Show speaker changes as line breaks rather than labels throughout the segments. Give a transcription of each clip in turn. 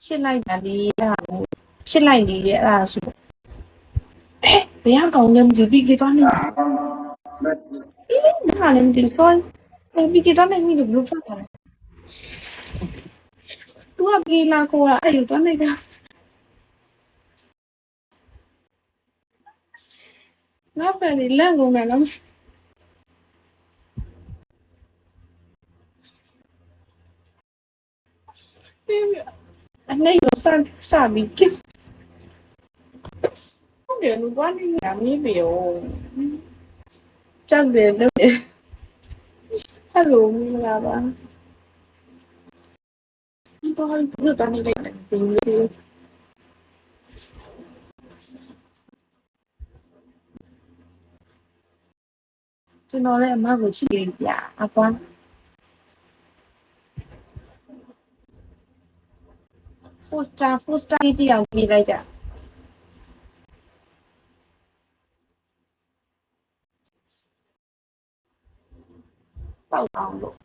ချစ်လိုက်တာလေအဲ့ဒါကိုချစ်လိုက်လေအဲ့ဒါဆိုဘယ်ကောင်လဲမသိဘူးပြီးကေတော့နေအေးနားလည်းမသိဘူးဆိုပြီးကေတော့နေမိလို့ဘလို့ဖတ်တာလဲ तू ကပြေးလာခေါ်တာအဲ့ယူတော့နေတာငါပဲလေလန့်ကုန်တယ်နော်အနေရောစပြီးကဟုတ်တယ်လူကနေရမီးပြောကြောက်တယ်လို့ဟယ်လိုမင်္ဂလာပါဒီတော့ဘယ်တော့နေလိုက်တယ်ဒီလိုကျွန်တော်လည်းအမကိုချစ်တယ်ပြအကွာfoster တယောက်ပြေးလိုက်ကြပေါက်အောင်လို့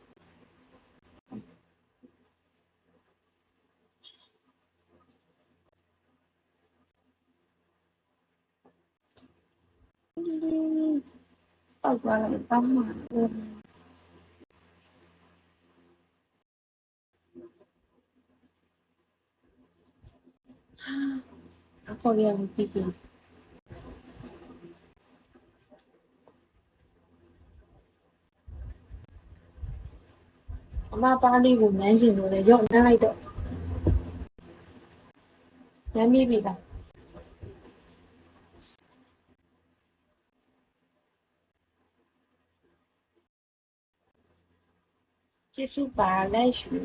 ပေါက်သွားတယ်တောင်းမှာအခုလည်းမပြီးဘူးအမပါလေးကိုနမ်းချင်လို့လေရုပ်နမ်းလိုက်တော့နမ်းမိပြီလားကျေးဇူးပါလက်ရှူ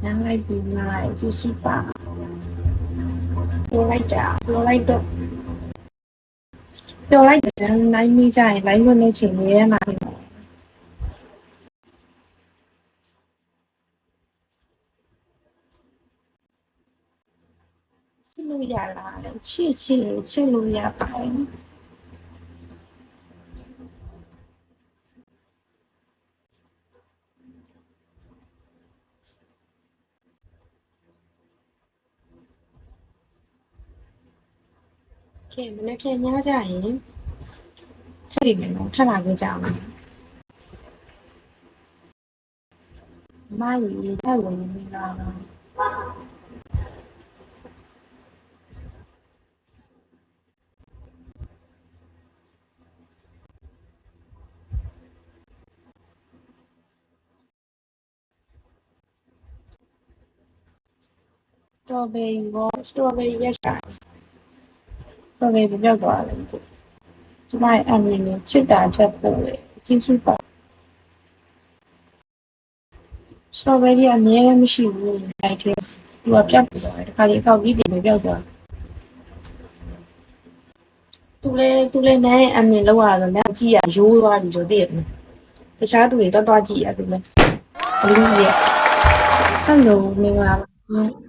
နမ်းလိုက်ပြီလားကျေးဇူးပါပြောလိုက်တော့ပြောလိုက်တယ်နိုင်မိကြရင် live ဝင်နေချင်နေရမှာချစ်လို့ရလားချစ်လို့ရပါတယ်ကဲမနေ့ပြန်ညကြရင်ထပ်ပြီနော်ထပ်လာကြကြအောင်မိုင်းလေးထပ်ဝင်နေတာစတော်ဘယ်ရီရက်ရှာစတော်ဘယ်ရီပြောက်သွားတယ်ကျမအမြင်နဲ့ချစ်တာချက်ပို့တယ်ကျေးဇူးပါစတော်ဘယ်ရီအမြဲတမ်းမရှိဘူးလိုက်တယ်သူကပြောက်သွားတယ်တခါလေအောက်ကြီးတင်ပြောက်သွားသူလဲနဲ့အမြင်လောက်ရတော့လည်းကြည့်ရရိုးသွားပြီဆိုသိရမလားတခြားသူတွေတော့ကြည့်ရသူလဲဘလူးရဲ့ဟယ်လိုမင်္ဂလာပါ